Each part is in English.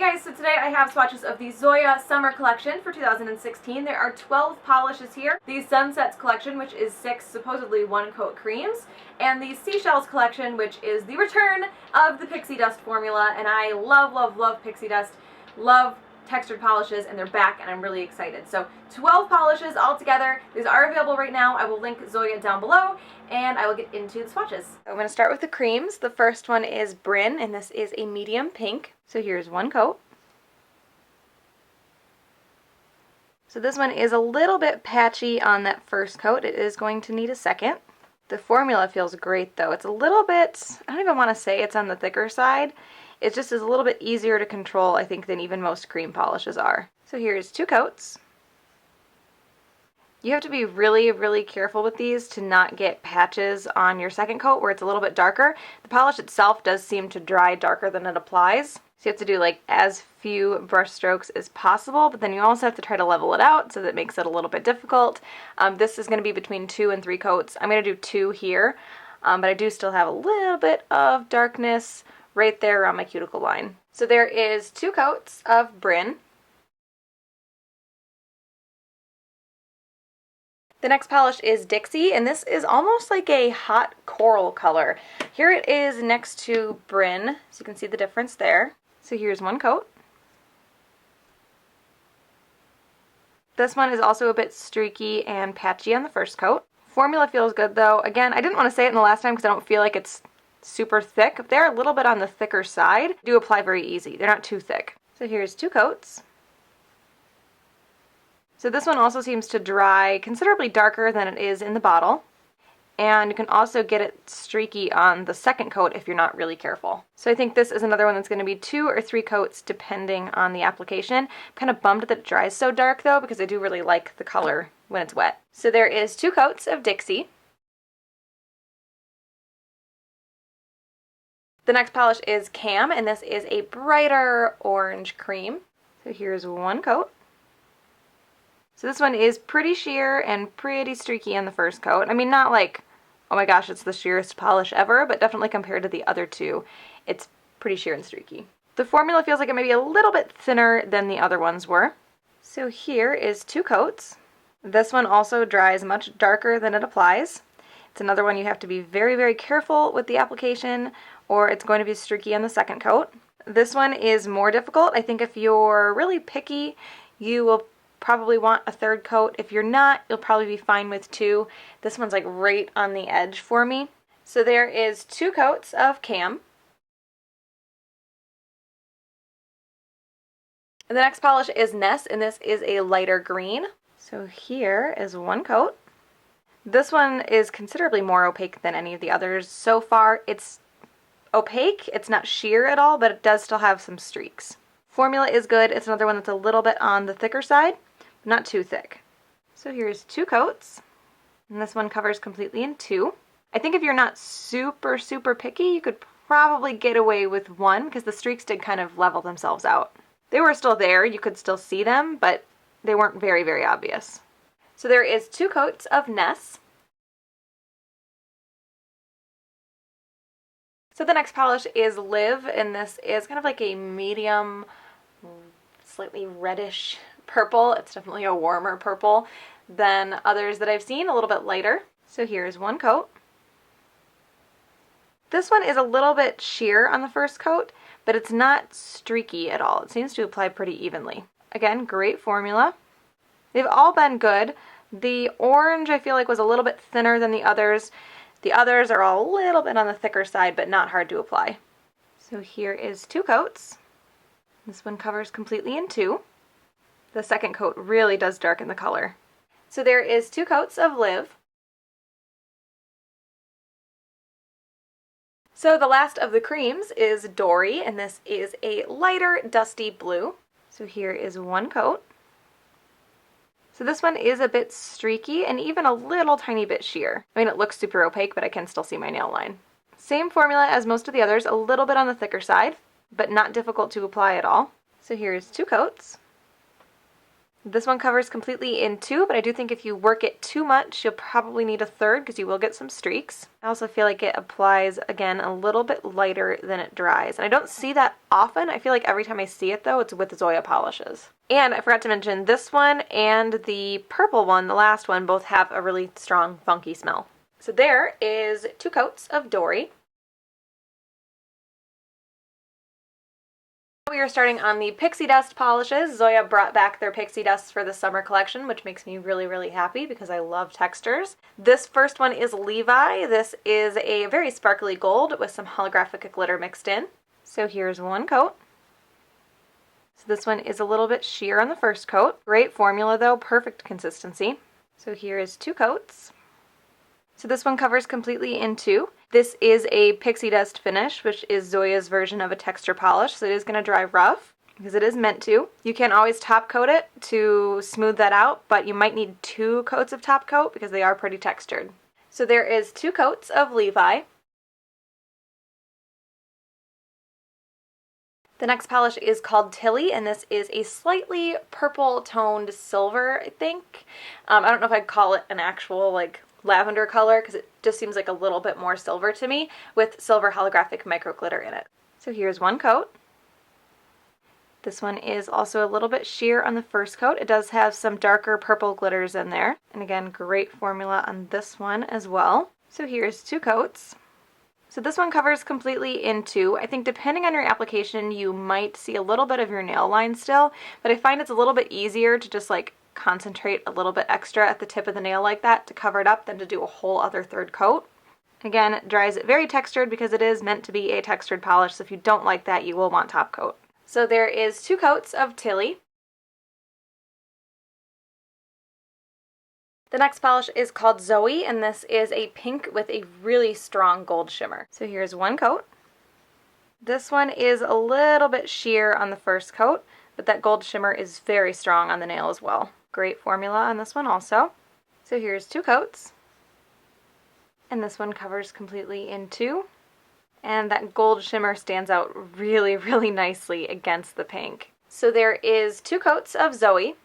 guys, so today I have swatches of the Zoya Summer Collection for 2016. There are 12 polishes here. The Sunsets collection, which is 6 supposedly one-coat creams, and the Seashells collection, which is the return of the pixie dust formula, and I love, love, love pixie dust. Love textured polishes, and they're back, and I'm really excited. So 12 polishes all together. These are available right now. I will link Zoya down below, and I will get into the swatches. I'm going to start with the creams. The first one is Brynn, and this is a medium pink. So here's one coat. So this one is a little bit patchy on that first coat. It is going to need a second. The formula feels great though. It's a little bit, I don't even want to say it's on the thicker side. It just is a little bit easier to control, I think, than even most cream polishes are. So here's 2 coats. You have to be really, really careful with these to not get patches on your second coat where it's a little bit darker. The polish itself does seem to dry darker than it applies. So you have to do like as few brush strokes as possible, but then you also have to try to level it out, so that makes it a little bit difficult. This is going to be between 2 and 3 coats. I'm going to do 2 here, but I do still have a little bit of darkness right there around my cuticle line. So there is 2 coats of Brynn. The next polish is Dixie, and this is almost like a hot coral color. Here it is next to Brynn, so you can see the difference there. So here's one coat. This one is also a bit streaky and patchy on the first coat. Formula feels good though. Again, I didn't want to say it in the last time because I don't feel like it's super thick. They're a little bit on the thicker side. They do apply very easy. They're not too thick. So here's 2 coats. So this one also seems to dry considerably darker than it is in the bottle. And you can also get it streaky on the second coat if you're not really careful. So I think this is another one that's going to be 2 or 3 coats depending on the application. I'm kind of bummed that it dries so dark though, because I do really like the color when it's wet. So there is 2 coats of Dixie. The next polish is Cam, and this is a brighter orange cream. So here's one coat. So this one is pretty sheer and pretty streaky on the first coat. I mean, not like, oh my gosh, it's the sheerest polish ever, but definitely compared to the other 2, it's pretty sheer and streaky. The formula feels like it may be a little bit thinner than the other ones were. So here is 2 coats. This one also dries much darker than it applies. It's another one you have to be very, very careful with the application, or it's going to be streaky on the second coat. This one is more difficult. I think if you're really picky, you will probably want a 3rd coat. If you're not, you'll probably be fine with 2. This one's like right on the edge for me. So there is 2 coats of Cam. And the next polish is Ness, and this is a lighter green. So here is 1 coat. This one is considerably more opaque than any of the others so far. It's opaque, it's not sheer at all, but it does still have some streaks. Formula is good. It's another one that's a little bit on the thicker side, but not too thick. So here's 2 coats, and this one covers completely in 2. I think if you're not super, super picky, you could probably get away with 1 because the streaks did kind of level themselves out. They were still there, you could still see them, but they weren't very, very obvious. So there is 2 coats of Ness. So the next polish is Liv, and this is kind of like a medium, slightly reddish purple. It's definitely a warmer purple than others that I've seen, a little bit lighter. So here's 1 coat. This one is a little bit sheer on the first coat, but it's not streaky at all. It seems to apply pretty evenly. Again, great formula. They've all been good. The orange I feel like was a little bit thinner than the others. The others are all a little bit on the thicker side, but not hard to apply. So here is 2 coats. This one covers completely in 2. The second coat really does darken the color. So there is 2 coats of Liv. So the last of the creams is Dory, and this is a lighter dusty blue. So here is 1 coat. So this one is a bit streaky and even a little tiny bit sheer. I mean, it looks super opaque, but I can still see my nail line. Same formula as most of the others, a little bit on the thicker side, but not difficult to apply at all. So here's 2 coats. This one covers completely in 2, but I do think if you work it too much, you'll probably need a 3rd because you will get some streaks. I also feel like it applies, again, a little bit lighter than it dries. And I don't see that often. I feel like every time I see it, though, it's with Zoya polishes. And I forgot to mention, this one and the purple one, the last one, both have a really strong, funky smell. So there is 2 coats of Dory. We are starting on the Pixie Dust polishes. Zoya brought back their Pixie Dusts for the summer collection, which makes me really, really happy because I love textures. This first one is Levi. This is a very sparkly gold with some holographic glitter mixed in. So here's 1 coat. So this one is a little bit sheer on the first coat. Great formula though, perfect consistency. So here is 2 coats. So this one covers completely in 2. This is a Pixie Dust finish, which is Zoya's version of a texture polish, so it is going to dry rough, because it is meant to. You can always top coat it to smooth that out, but you might need 2 coats of top coat because they are pretty textured. So there is 2 coats of Levi. The next polish is called Tilly, and this is a slightly purple toned silver, I think. I don't know if I'd call it an actual, like, lavender color because it just seems like a little bit more silver to me with silver holographic micro glitter in it. So here's 1 coat. This one is also a little bit sheer on the first coat. It does have some darker purple glitters in there. And again, great formula on this one as well. So here's 2 coats. So this one covers completely in 2. I think depending on your application, you might see a little bit of your nail line still, but I find it's a little bit easier to just like concentrate a little bit extra at the tip of the nail like that to cover it up than to do a whole other 3rd coat. Again, it dries very textured because it is meant to be a textured polish, so if you don't like that, you will want top coat. So there is 2 coats of Tilly. The next polish is called Zooey, and this is a pink with a really strong gold shimmer. So here's 1 coat. This one is a little bit sheer on the first coat, but that gold shimmer is very strong on the nail as well. Great formula on this one also. So here's 2 coats. And this one covers completely in 2. And that gold shimmer stands out really, really nicely against the pink. So there is 2 coats of Zooey.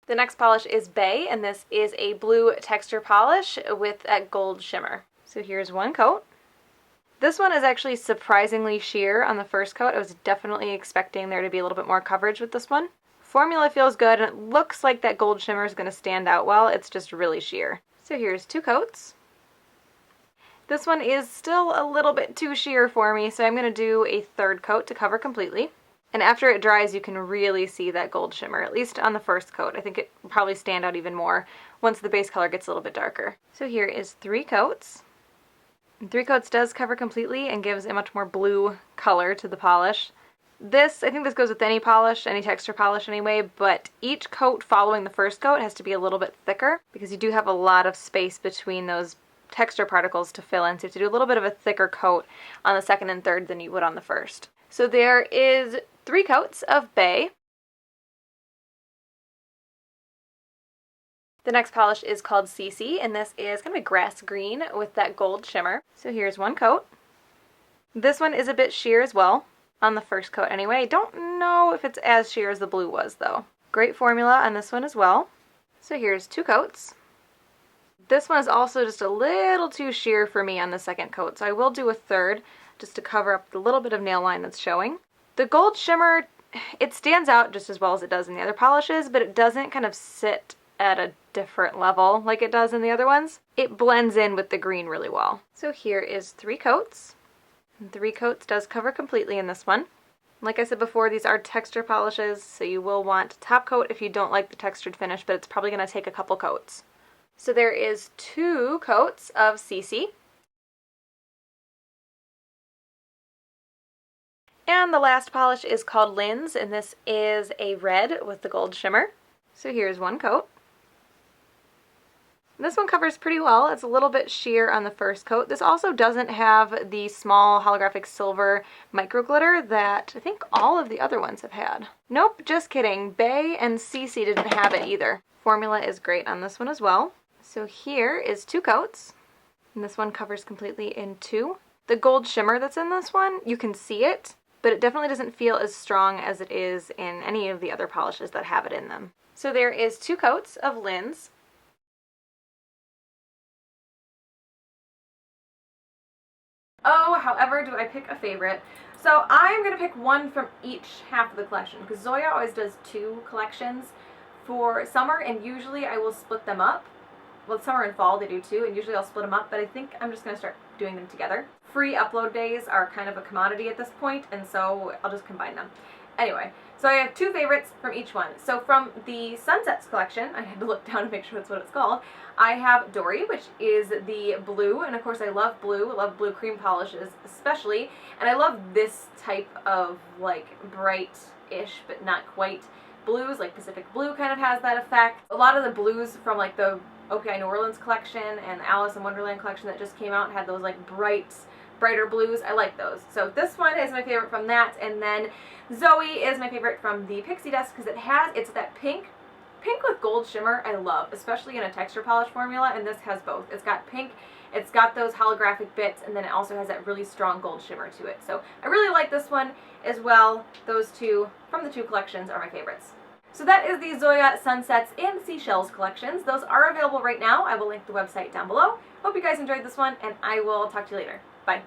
The next polish is Bay, and this is a blue texture polish with that gold shimmer. So here's 1 coat. This one is actually surprisingly sheer on the first coat. I was definitely expecting there to be a little bit more coverage with this one. Formula feels good, and it looks like that gold shimmer is going to stand out well. It's just really sheer. So here's 2 coats. This one is still a little bit too sheer for me, so I'm going to do a 3rd coat to cover completely. And after it dries, you can really see that gold shimmer, at least on the first coat. I think it will probably stand out even more once the base color gets a little bit darker. So here is 3 coats. And 3 coats does cover completely and gives a much more blue color to the polish. I think this goes with any polish, any texture polish anyway, but each coat following the first coat has to be a little bit thicker because you do have a lot of space between those texture particles to fill in, so you have to do a little bit of a thicker coat on the 2nd and 3rd than you would on the first. So there is 3 coats of Bay. The next polish is called Cece, and this is kind of a grass green with that gold shimmer. So here's 1 coat. This one is a bit sheer as well, on the first coat anyway. I don't know if it's as sheer as the blue was though. Great formula on this one as well. So here's 2 coats. This one is also just a little too sheer for me on the 2nd coat, so I will do a 3rd just to cover up the little bit of nail line that's showing. The gold shimmer, it stands out just as well as it does in the other polishes, but it doesn't kind of sit at a different level like it does in the other ones. It blends in with the green really well. So here is 3 coats. And 3 coats does cover completely in this one. Like I said before, these are texture polishes, so you will want top coat if you don't like the textured finish, but it's probably going to take a couple coats. So there is 2 coats of Cece. And the last polish is called Linds, and this is a red with the gold shimmer. So here's 1 coat. This one covers pretty well. It's a little bit sheer on the first coat. This also doesn't have the small holographic silver micro glitter that I think all of the other ones have had. Nope, just kidding. Bay and Cece didn't have it either. Formula is great on this one as well. So here is 2 coats, and this one covers completely in 2. The gold shimmer that's in this one, you can see it, but it definitely doesn't feel as strong as it is in any of the other polishes that have it in them. So there is 2 coats of Linds. Oh, however, do I pick a favorite? So I'm going to pick one from each half of the collection, because Zoya always does 2 collections for summer, and usually I will split them up. Well, summer and fall they do too, and usually I'll split them up, but I think I'm just going to start doing them together. Free upload days are kind of a commodity at this point, and so I'll just combine them. Anyway, so I have 2 favorites from each one. So from the Sunsets collection, I had to look down to make sure that's what it's called, I have Dory, which is the blue, and of course I love blue. I love blue cream polishes especially, and I love this type of like bright-ish but not quite blues, like Pacific Blue kind of has that effect. A lot of the blues from like the OPI New Orleans collection and the Alice in Wonderland collection that just came out had those like brighter blues. I like those. So this one is my favorite from that, and then Zooey is my favorite from the Pixie Dust because it's that pink with gold shimmer I love, especially in a texture polish formula, and this has both. It's got pink, it's got those holographic bits, and then it also has that really strong gold shimmer to it. So I really like this one as well. Those 2 from the 2 collections are my favorites. So that is the Zoya Sunsets and Seashells collections. Those are available right now. I will link the website down below. Hope you guys enjoyed this one, and I will talk to you later. Bye.